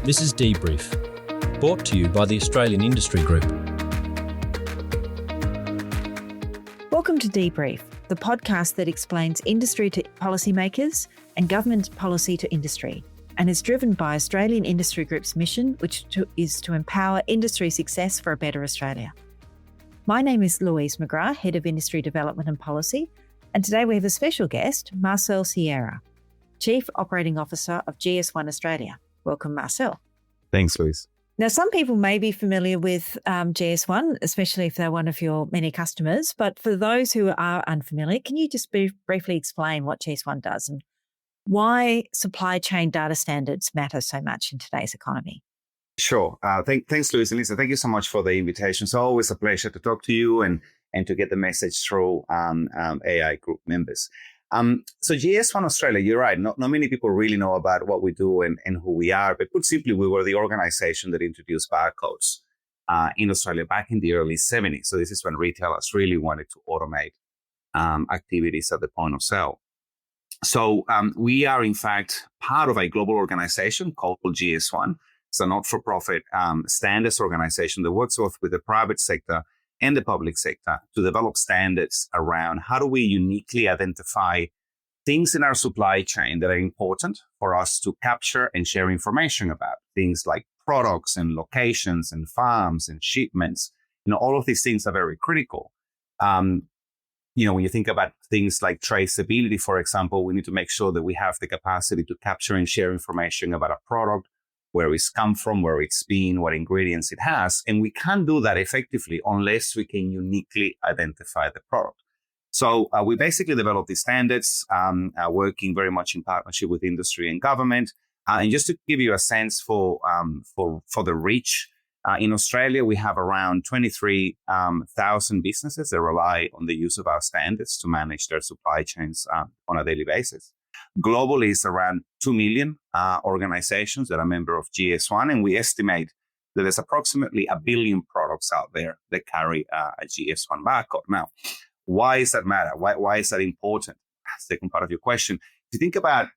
This is DBrief, brought to you by the Australian Industry Group. Welcome to DBrief, the podcast that explains industry to policymakers and government policy to industry, and is driven by Australian Industry Group's mission, which is to empower industry success for a better Australia. My name is Louise McGrath, Head of Industry Development and Policy, and today we have a special guest, Marcel Sieira, Chief Operating Officer of GS1 Australia. Welcome, Marcel. Thanks, Louise. Now, some people may be familiar with GS1, especially if they're one of your many customers. But for those who are unfamiliar, can you just briefly explain what GS1 does and why supply chain data standards matter so much in today's economy? Sure. Thanks, Louise and Lisa. Thank you so much for the invitation. It's always a pleasure to talk to you and to get the message through AI group members. So GS1 Australia, you're right. Not many people really know about what we do and who we are. But put simply, we were the organization that introduced barcodes in Australia back in the early 70s. So this is when retailers really wanted to automate activities at the point of sale. So we are, in fact, part of a global organization called GS1. It's a not-for-profit standards organization that works both with the private sector and the public sector to develop standards around how do we uniquely identify things in our supply chain that are important for us to capture and share information about. Things like products and locations and farms and shipments. All of these things are very critical. When you think about things like traceability, for example, we need to make sure that we have the capacity to capture and share information about a product, where it's come from, where it's been, what ingredients it has. And we can't do that effectively unless we can uniquely identify the product. So we basically developed these standards, working very much in partnership with industry and government. And just to give you a sense for the reach, in Australia, we have around 23,000 businesses that rely on the use of our standards to manage their supply chains on a daily basis. Globally, it's around 2 million organizations that are members of GS1, and we estimate that there's approximately 1 billion products out there that carry a GS1 barcode. Now, why does that matter? Why is that important? Second part of your question. If you think about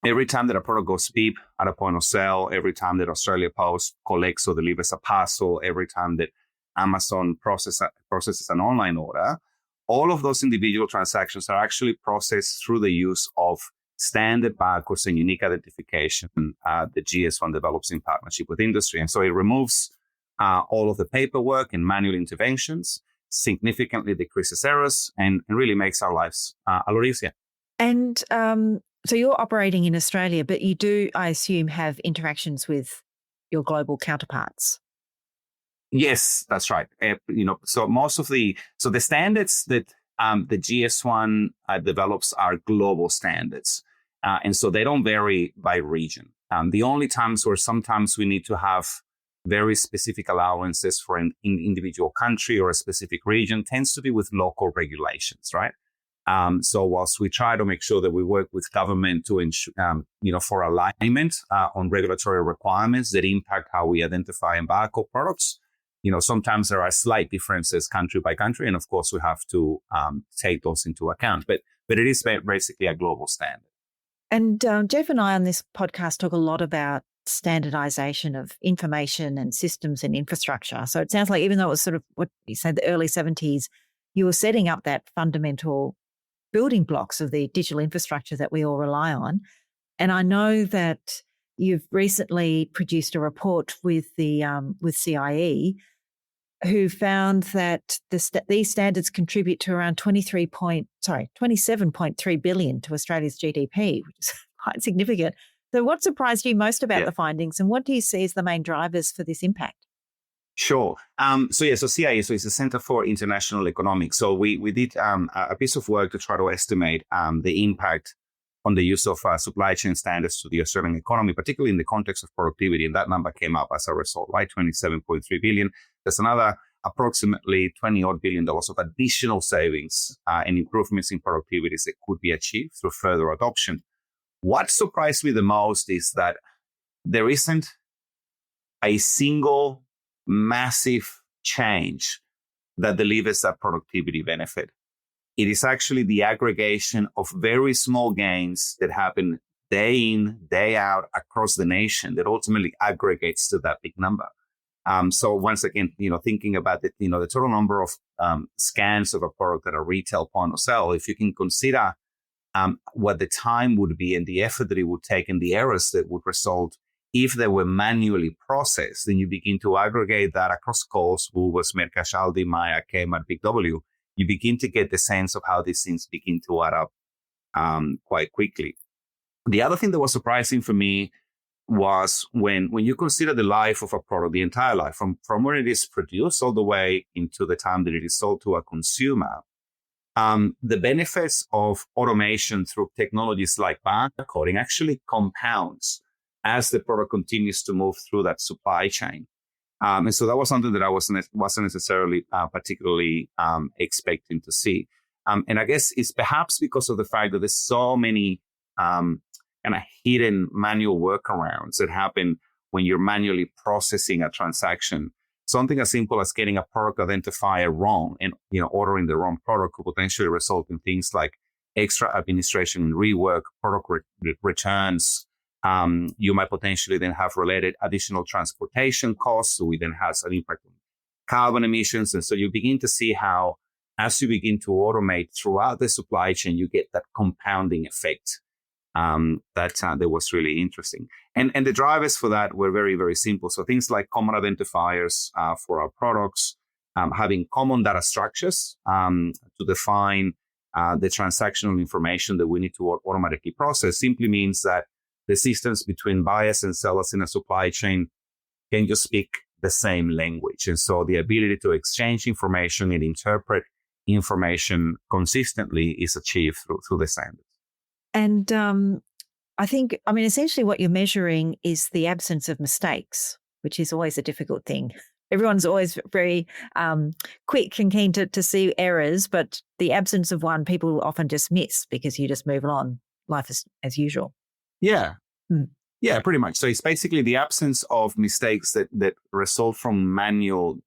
every time that a product goes beep at a point of sale, every time that Australia Post collects or delivers a parcel, every time that Amazon processes an online order, all of those individual transactions are actually processed through the use of standard barcodes and unique identification that GS1 develops in partnership with industry. And so it removes all of the paperwork and manual interventions, significantly decreases errors, and really makes our lives a lot easier. And so you're operating in Australia, but you do, I assume, have interactions with your global counterparts. Yes, that's right. So the standards that the GS1 develops are global standards. And so they don't vary by region. The only times where sometimes we need to have very specific allowances for an individual country or a specific region tends to be with local regulations, right? So whilst we try to make sure that we work with government to ensure, for alignment on regulatory requirements that impact how we identify and barcode products, sometimes there are slight differences country by country, and of course we have to take those into account. But it is basically a global standard. And Jeff and I on this podcast talk a lot about standardization of information and systems and infrastructure. So it sounds like even though it was sort of what you said, the early 70s, you were setting up that fundamental building blocks of the digital infrastructure that we all rely on. And I know that you've recently produced a report with with CIE, who found that these standards contribute to around 27.3 billion to Australia's GDP, which is quite significant. So what surprised you most about the findings, and what do you see as the main drivers for this impact? Sure. So CIE, so it's the Center for International Economics. So we did a piece of work to try to estimate the impact on the use of supply chain standards to the Australian economy, particularly in the context of productivity. And that number came up as a result, right? 27.3 billion. There's another approximately $20 billion of additional savings and improvements in productivities that could be achieved through further adoption. What surprised me the most is that there isn't a single massive change that delivers that productivity benefit. It is actually the aggregation of very small gains that happen day in, day out across the nation that ultimately aggregates to that big number. So once again, thinking about the total number of scans of a product at a retail point of sale, if you can consider what the time would be and the effort that it would take and the errors that would result if they were manually processed, then you begin to aggregate that across Coles, Woolworths, Metcash, Aldi, Maya, Kmart, Big W. You begin to get the sense of how these things begin to add up quite quickly. The other thing that was surprising for me was when you consider the life of a product, the entire life, from when it is produced all the way into the time that it is sold to a consumer, the benefits of automation through technologies like barcoding actually compounds as the product continues to move through that supply chain. And so that was something that I wasn't necessarily particularly expecting to see. And I guess it's perhaps because of the fact that there's so many kind of hidden manual workarounds that happen when you're manually processing a transaction. Something as simple as getting a product identifier wrong and ordering the wrong product could potentially result in things like extra administration and rework, product returns. You might potentially then have related additional transportation costs, which then has an impact on carbon emissions. And so you begin to see how, as you begin to automate throughout the supply chain, you get that compounding effect that was really interesting. And the drivers for that were very, very simple. So things like common identifiers for our products, having common data structures to define the transactional information that we need to automatically process simply means that the systems between buyers and sellers in a supply chain can just speak the same language. And so the ability to exchange information and interpret information consistently is achieved through the standards. And essentially what you're measuring is the absence of mistakes, which is always a difficult thing. Everyone's always very quick and keen to see errors, but the absence of one, people often just miss because you just move on. Life is as usual. Yeah. Yeah, pretty much. So it's basically the absence of mistakes that result from manual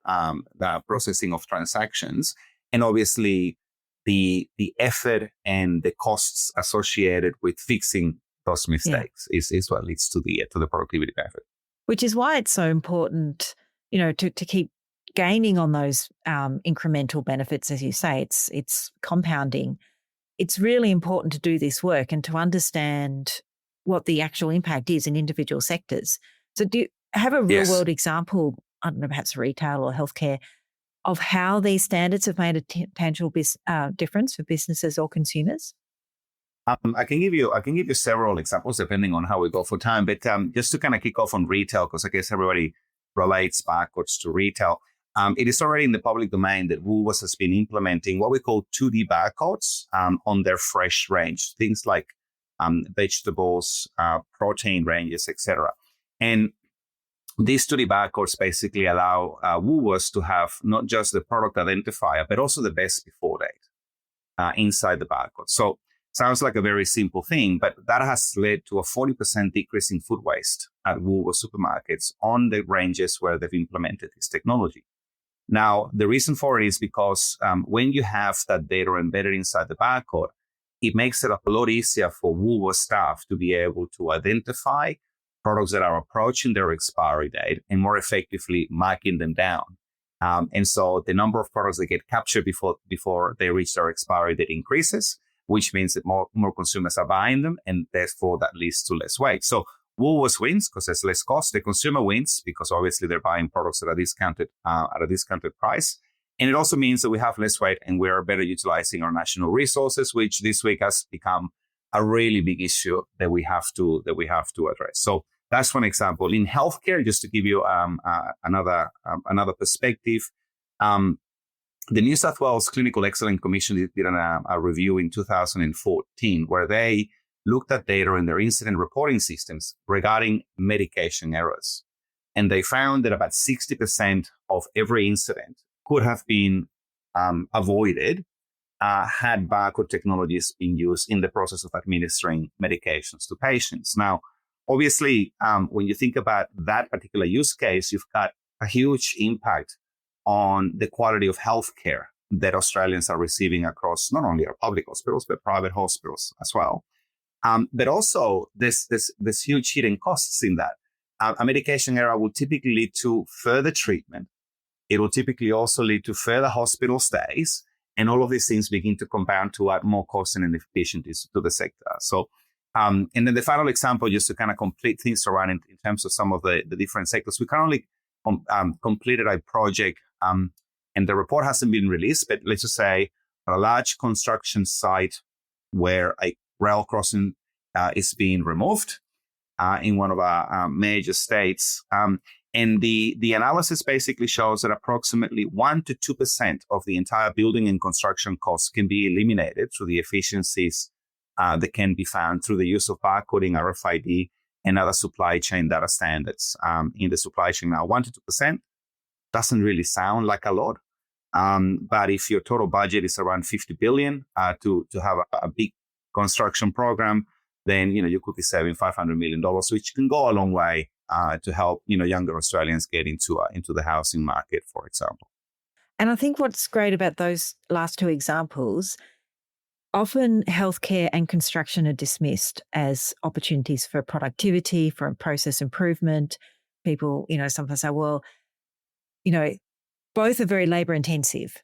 processing of transactions. And obviously the effort and the costs associated with fixing those mistakes is what leads to the productivity benefit. Which is why it's so important, to keep gaining on those incremental benefits, as you say. It's compounding. It's really important to do this work and to understand what the actual impact is in individual sectors. So do you have a real world example, I don't know, perhaps retail or healthcare, of how these standards have made a tangible difference for businesses or consumers? I can give you several examples depending on how we go for time. But just to kind of kick off on retail, because I guess everybody relates Barcodes to retail. It is already in the public domain that Woolworths has been implementing what we call 2D barcodes on their fresh range, things like vegetables, protein ranges, etc. And these 2D barcodes basically allow Woolworths to have not just the product identifier, but also the best before date inside the barcode. So sounds like a very simple thing, but that has led to a 40% decrease in food waste at Woolworths supermarkets on the ranges where they've implemented this technology. Now, the reason for it is because when you have that data embedded inside the barcode, it makes it a lot easier for Woolworths staff to be able to identify products that are approaching their expiry date and more effectively marking them down. And so the number of products that get captured before they reach their expiry date increases, which means that more consumers are buying them, and therefore that leads to less waste. So Woolworths wins because there's less cost. The consumer wins because obviously they're buying products at a discounted price. And it also means that we have less waste and we are better utilizing our national resources, which this week has become a really big issue that we have to address. So that's one example. In healthcare, just to give you another perspective, the New South Wales Clinical Excellence Commission did a review in 2014 where they looked at data in their incident reporting systems regarding medication errors. And they found that about 60% of every incident could have been avoided had barcode technologies been used in the process of administering medications to patients. Now, obviously, when you think about that particular use case, you've got a huge impact on the quality of healthcare that Australians are receiving across not only our public hospitals, but private hospitals as well. But also there's huge hidden costs in that. A medication error will typically lead to further treatment. It will typically also lead to further hospital stays. And all of these things begin to compound to add more costs and inefficiencies to the sector. So, and then the final example, just to kind of complete things around in terms of some of the different sectors, we currently completed a project, and the report hasn't been released, but let's just say a large construction site where a rail crossing is being removed in one of our major states. And the analysis basically shows that approximately 1% to 2% of the entire building and construction costs can be eliminated through the efficiencies that can be found through the use of barcoding, RFID, and other supply chain data standards in the supply chain. Now, 1% to 2% doesn't really sound like a lot. But if your total budget is around 50 billion to have a big construction program, then you could be saving $500 million, which can go a long way to help younger Australians get into the housing market, for example. And I think what's great about those last two examples, often healthcare and construction are dismissed as opportunities for productivity, for process improvement. People, sometimes say, well, both are very labor intensive.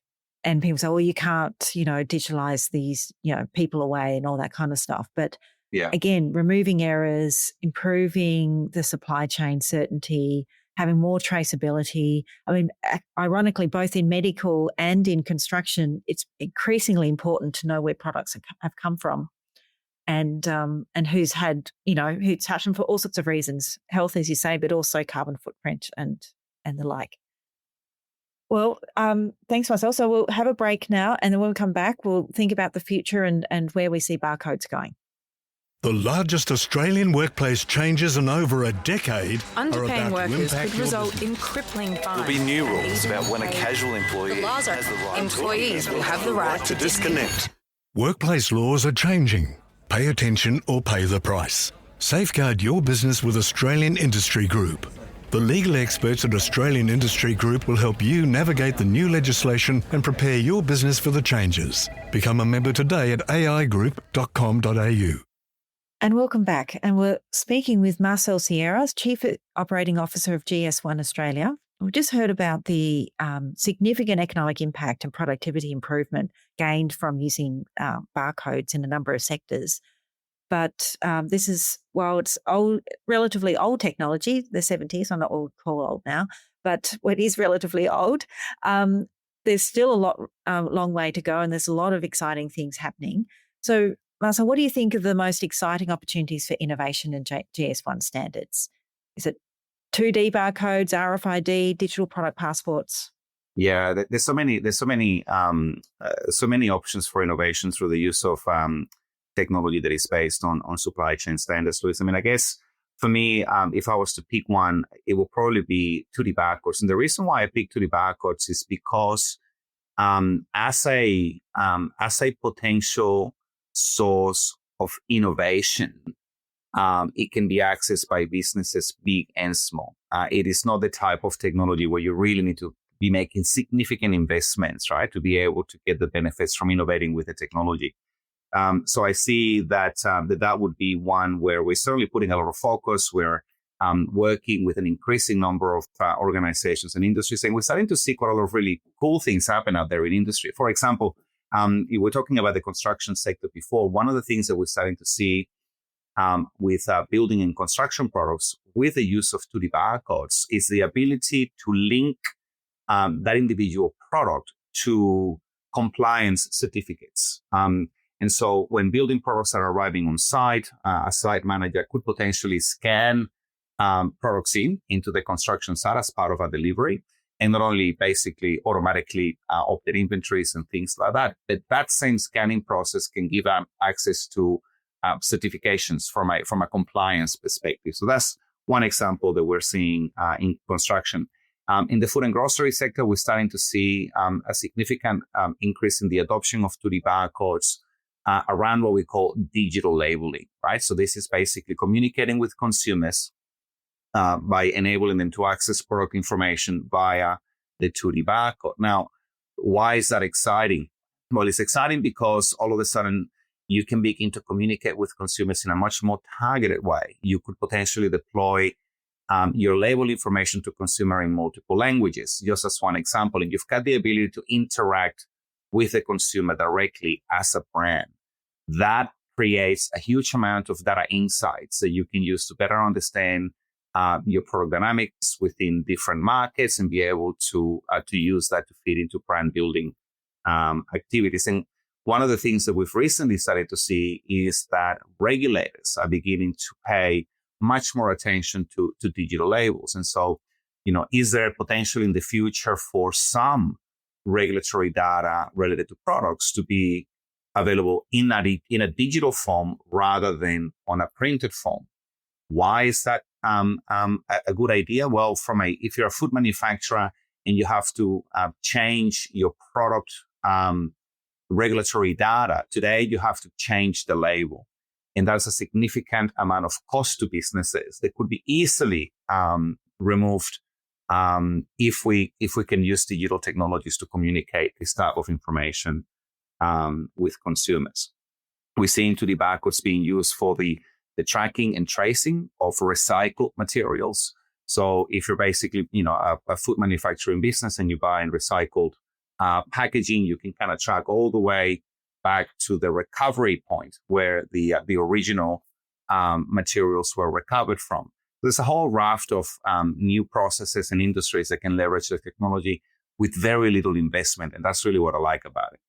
And people say, well, you can't, digitalize these, people away and all that kind of stuff. But again, removing errors, improving the supply chain certainty, having more traceability. I mean, ironically, both in medical and in construction, it's increasingly important to know where products have come from and who's had, who's touched them for all sorts of reasons, health, as you say, but also carbon footprint and the like. Well, thanks, Marcel. So we'll have a break now, and then when we come back, we'll think about the future and where we see barcodes going. The largest Australian workplace changes in over a decade Underpaying workers could result in crippling fines. There'll be new rules about when a casual employee has the right employees will have the right to disconnect. Workplace laws are changing. Pay attention or pay the price. Safeguard your business with Australian Industry Group. The legal experts at Australian Industry Group will help you navigate the new legislation and prepare your business for the changes. Become a member today at aigroup.com.au. And welcome back. And we're speaking with Marcel Sieira, Chief Operating Officer of GS1 Australia. We've just heard about the significant economic impact and productivity improvement gained from using barcodes in a number of sectors. But this is, while it's relatively old technology, the 70s, I'm not what we call old now, but it is relatively old. There's still a long way to go, and there's a lot of exciting things happening. So, Marcel, what do you think are the most exciting opportunities for innovation in GS1 standards? Is it 2D barcodes, RFID, digital product passports? Yeah, there's so many options for innovation through the use of technology that is based on supply chain standards, Louise. I mean, I guess for me, if I was to pick one, it will probably be 2D barcodes. And the reason why I picked 2D barcodes is because as a potential source of innovation, it can be accessed by businesses big and small. It is not the type of technology where you really need to be making significant investments, right, to be able to get the benefits from innovating with the technology. So I see that that would be one where we're certainly putting a lot of focus. We're working with an increasing number of organizations and industries, and we're starting to see quite a lot of really cool things happen out there in industry. For example, you were talking about the construction sector before. One of the things that we're starting to see with building and construction products with the use of 2D barcodes is the ability to link that individual product to compliance certificates. And so when building products are arriving on site, a site manager could potentially scan products into the construction site as part of a delivery, and not only basically automatically update inventories and things like that, but that same scanning process can give access to certifications from a compliance perspective. So that's one example that we're seeing in construction. In the food and grocery sector, we're starting to see a significant increase in the adoption of 2D barcodes around what we call digital labeling, right? So this is basically communicating with consumers by enabling them to access product information via the 2D barcode. Now, why is that exciting? Well, it's exciting because all of a sudden you can begin to communicate with consumers in a much more targeted way. You could potentially deploy your label information to consumer in multiple languages, just as one example. And you've got the ability to interact with the consumer directly as a brand. That creates a huge amount of data insights that you can use to better understand your product dynamics within different markets and be able to use that to feed into brand building activities. And one of the things that we've recently started to see is that regulators are beginning to pay much more attention to digital labels. And so, is there potential in the future for some regulatory data related to products to be available in a digital form rather than on a printed form? Why is that a good idea? Well, if you're a food manufacturer and you have to change your product regulatory data, today you have to change the label. And that's a significant amount of cost to businesses that could be easily removed if we can use digital technologies to communicate this type of information with consumers. We're seeing the barcodes being used for the tracking and tracing of recycled materials. So if you're basically a food manufacturing business and you buy in recycled packaging, you can kind of track all the way back to the recovery point where the original materials were recovered from. There's a whole raft of new processes and industries that can leverage the technology with very little investment. And that's really what I like about it.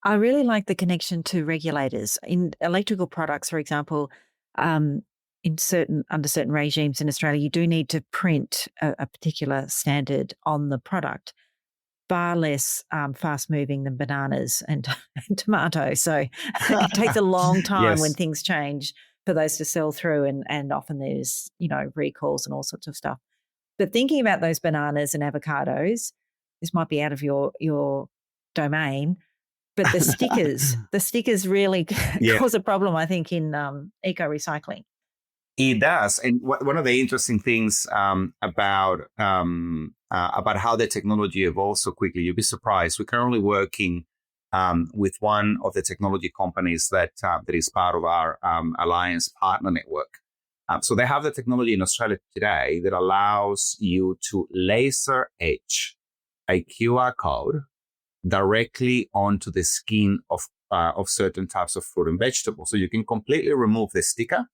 I really like the connection to regulators. In electrical products, for example, under certain regimes in Australia, you do need to print a particular standard on the product, far less fast-moving than bananas and tomatoes. So it takes a long time when things change for those to sell through, and often there's, recalls and all sorts of stuff. But thinking about those bananas and avocados, this might be out of your domain, but the stickers really cause a problem, I think, in eco-recycling. It does. And one of the interesting things about how the technology evolves so quickly, you'll be surprised. We're currently working with one of the technology companies that is part of our Alliance Partner Network. So they have the technology in Australia today that allows you to laser etch a QR code directly onto the skin of certain types of fruit and vegetables. So you can completely remove the sticker.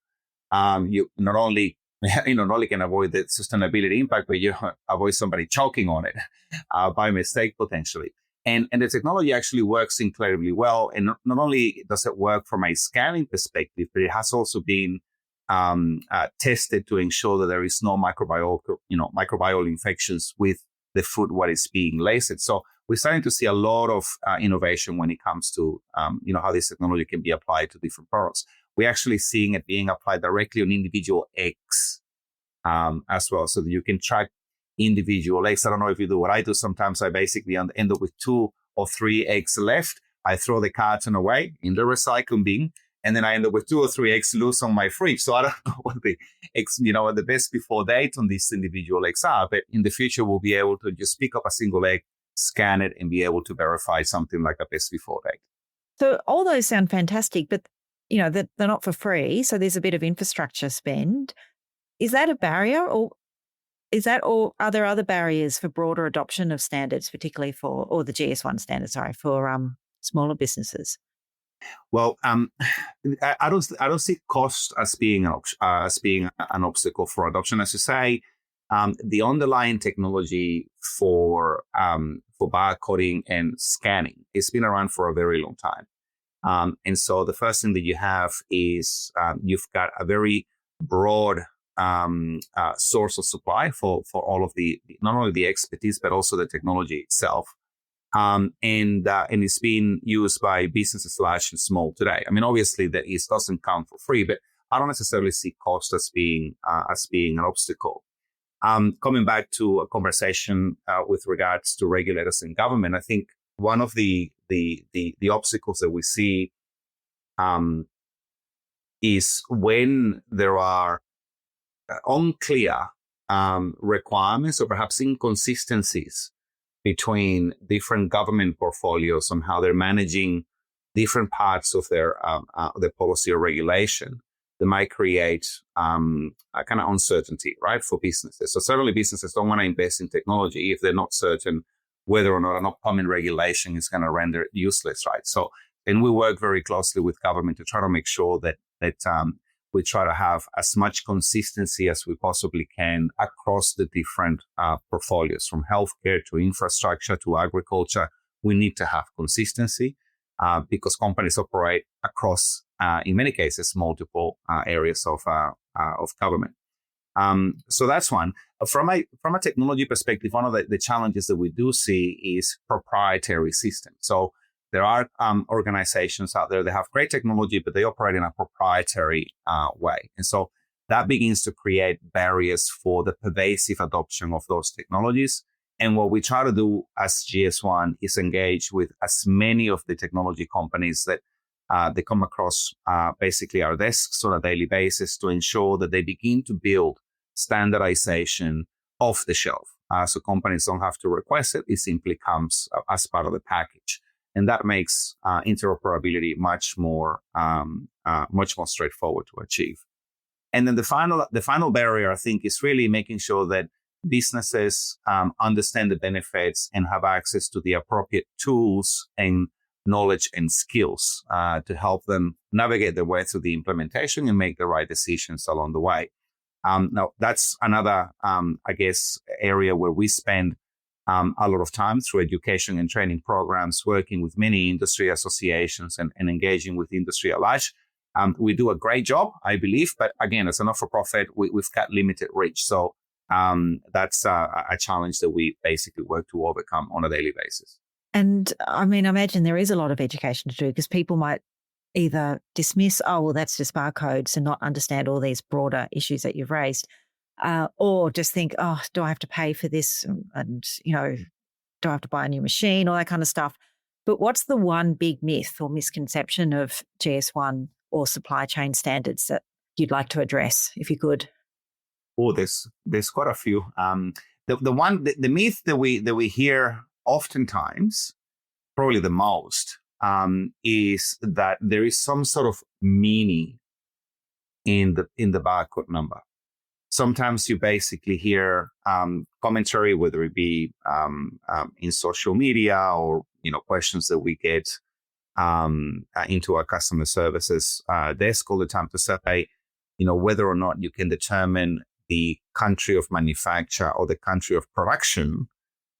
You not only can avoid the sustainability impact, but you avoid somebody choking on it by mistake potentially. And the technology actually works incredibly well. And not only does it work from a scanning perspective, but it has also been tested to ensure that there is no microbial infections with the food what is being lasered. So we're starting to see a lot of innovation when it comes to how this technology can be applied to different products. We're actually seeing it being applied directly on individual eggs as well, so that you can track individual eggs. I don't know if you do what I do. Sometimes I basically end up with 2 or 3 eggs left. I throw the carton away in the recycling bin, and then I end up with 2 or 3 eggs loose on my fridge. So I don't know what the eggs, what the best before date on these individual eggs are. But in the future, we'll be able to just pick up a single egg, scan it, and be able to verify something like a best before date. So all those sound fantastic, but that they're not for free. So there's a bit of infrastructure spend. Is that a barrier, or are there other barriers for broader adoption of standards, particularly or the GS1 standard, for smaller businesses? Well, I don't see cost as being an obstacle for adoption. As you say, the underlying technology for barcoding and scanning, it's been around for a very long time. And so the first thing that you have is you've got a very broad source of supply for all of not only the expertise, but also the technology itself. And it's being used by businesses large and small today. I mean, obviously that it doesn't come for free, but I don't necessarily see cost as being an obstacle. Coming back to a conversation with regards to regulators and government, I think one of the obstacles that we see is when there are unclear requirements or perhaps inconsistencies between different government portfolios on how they're managing different parts of their policy or regulation that might create a kind of uncertainty, right, for businesses. So certainly businesses don't want to invest in technology if they're not certain whether or not an upcoming regulation is going to render it useless, right? So, and we work very closely with government to try to make sure that we try to have as much consistency as we possibly can across the different portfolios, from healthcare to infrastructure to agriculture. We need to have consistency because companies operate across, in many cases, multiple areas of government. So that's one. From a technology perspective, one of the challenges that we do see is proprietary systems. So there are organizations out there that have great technology, but they operate in a proprietary way. And so that begins to create barriers for the pervasive adoption of those technologies. And what we try to do as GS1 is engage with as many of the technology companies that they come across basically our desks on a daily basis to ensure that they begin to build standardization off the shelf. So companies don't have to request it. It simply comes as part of the package. And that makes interoperability much more straightforward to achieve. And then the final barrier, I think, is really making sure that businesses understand the benefits and have access to the appropriate tools and knowledge and skills to help them navigate their way through the implementation and make the right decisions along the way. Now, that's another, area where we spend a lot of time through education and training programs, working with many industry associations and engaging with industry at large. We do a great job, I believe, but again, as a not-for-profit, we've got limited reach. So that's a challenge that we basically work to overcome on a daily basis. And I mean, I imagine there is a lot of education to do because people might either dismiss, oh, well, that's just barcodes and not understand all these broader issues that you've raised, or just think, oh, do I have to pay for this? And, do I have to buy a new machine? All that kind of stuff. But what's the one big myth or misconception of GS1 or supply chain standards that you'd like to address, if you could? Oh, there's quite a few. The myth that we hear oftentimes, probably the most, is that there is some sort of meaning in the barcode number. Sometimes you basically hear commentary, whether it be in social media or questions that we get into our customer services desk all the time to say, whether or not you can determine the country of manufacture or the country of production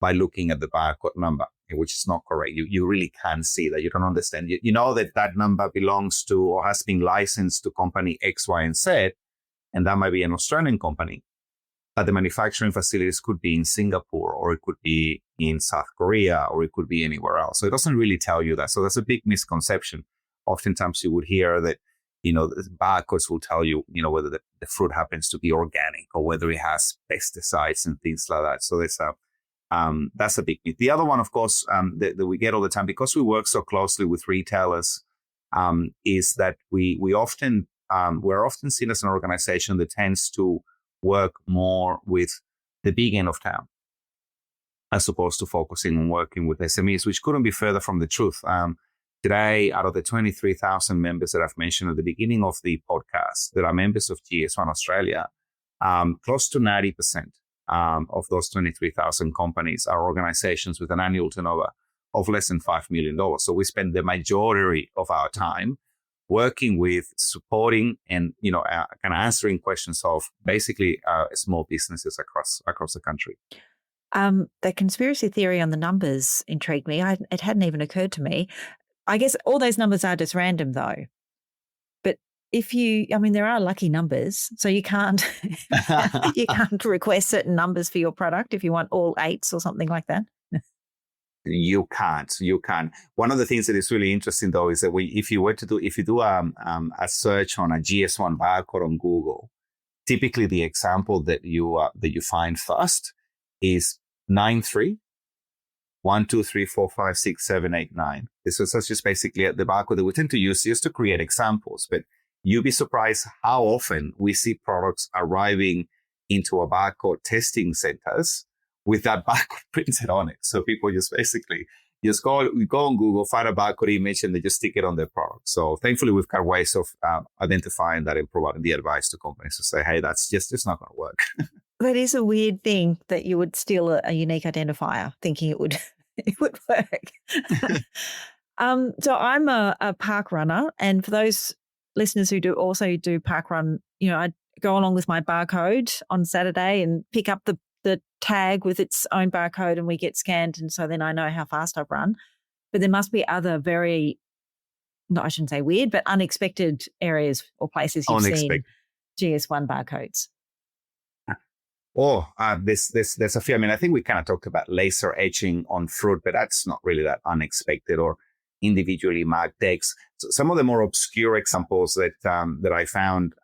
by looking at the barcode number, which is not correct. You really can't see that. You don't understand. You know that number belongs to or has been licensed to company X, Y, and Z, and that might be an Australian company. But the manufacturing facilities could be in Singapore, or it could be in South Korea, or it could be anywhere else. So it doesn't really tell you that. So that's a big misconception. Oftentimes you would hear that, the barcodes will tell you, whether the fruit happens to be organic or whether it has pesticides and things like that. So that's a big myth. The other one, of course, that we get all the time, because we work so closely with retailers, is that we're often seen as an organization that tends to work more with the big end of town, as opposed to focusing on working with SMEs, which couldn't be further from the truth. Today, out of the 23,000 members that I've mentioned at the beginning of the podcast that are members of GS1 Australia, close to 90% of those 23,000 companies are organizations with an annual turnover of less than $5 million. So we spend the majority of our time working with, supporting, and kind of answering questions of basically small businesses across the country. The conspiracy theory on the numbers intrigued me. It hadn't even occurred to me. I guess all those numbers are just random, though. But there are lucky numbers, so you can't you can't request certain numbers for your product if you want all 8s or something like that. You can't. One of the things that is really interesting, though, is that if you do a search on a GS1 barcode on Google, typically the example that you find first is 93, 1, 2, 3, 4, 5, 6, 7, 8, 9. This is just basically the barcode that we tend to use just to create examples. But you'd be surprised how often we see products arriving into a barcode testing centers with that barcode printed on it. So people just basically, You go on Google, find a barcode image, and they just stick it on their product. So thankfully, we've got ways of identifying that and providing the advice to companies to say, hey, that's just not going to work. That is a weird thing that you would steal a unique identifier thinking it would work. So I'm a park runner, and for those listeners who also do park run, I go along with my barcode on Saturday and pick up the tag with its own barcode, and we get scanned, and so then I know how fast I've run. But there must be other I shouldn't say weird, but unexpected areas or places you've seen GS1 barcodes. Oh, there's a few. I mean, I think we kind of talked about laser etching on fruit, but that's not really that unexpected, or individually marked decks. So some of the more obscure examples that I found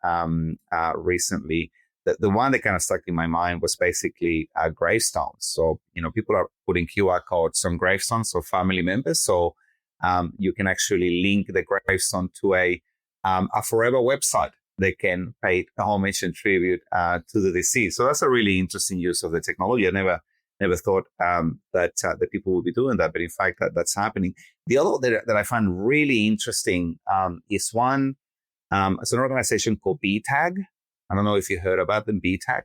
recently, the one that kind of stuck in my mind was basically gravestones. So, people are putting QR codes on gravestones of family members. So you can actually link the gravestone to a forever website. They can pay homage and tribute to the deceased. So that's a really interesting use of the technology. I never thought that people would be doing that, but in fact, that's happening. The other that I find really interesting is one. It's an organization called BTAG. I don't know if you heard about them, BTAG.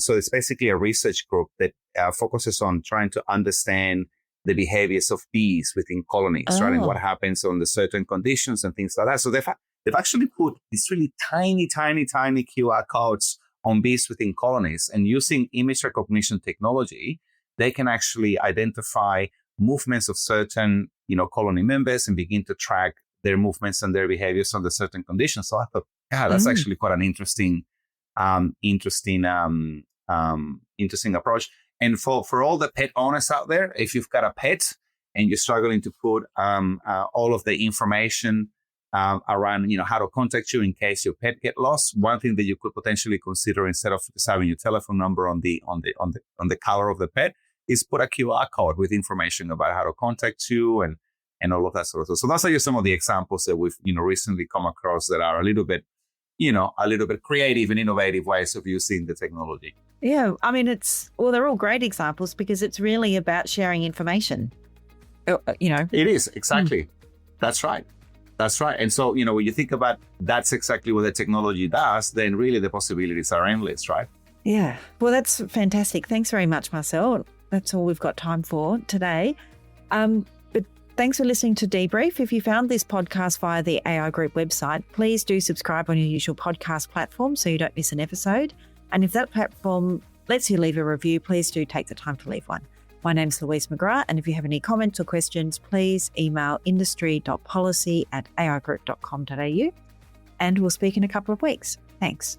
So it's basically a research group that focuses on trying to understand the behaviors of bees within colonies, right, and what happens under certain conditions and things like that. So they've actually put these really tiny QR codes on bees within colonies, and using image recognition technology, they can actually identify movements of certain, colony members and begin to track their movements and their behaviors under certain conditions. So I thought, that's actually quite an interesting approach. And for all the pet owners out there, if you've got a pet and you're struggling to put all of the information around, how to contact you in case your pet get lost, one thing that you could potentially consider, instead of just having your telephone number on the collar of the pet, is put a QR code with information about how to contact you and all of that sort of stuff. So those are just some of the examples that we've recently come across that are a little bit creative and innovative ways of using the technology. Yeah, I mean, they're all great examples because it's really about sharing information. It is, exactly. That's right. And so, when you think about that's exactly what the technology does, then really the possibilities are endless, right? Yeah. Well, that's fantastic. Thanks very much, Marcel. That's all we've got time for today. But thanks for listening to DBrief. If you found this podcast via the AI Group website, please do subscribe on your usual podcast platform so you don't miss an episode. And if that platform lets you leave a review, please do take the time to leave one. My name's Louise McGrath, and if you have any comments or questions, please email industry.policy@aigroup.com.au, and we'll speak in a couple of weeks. Thanks.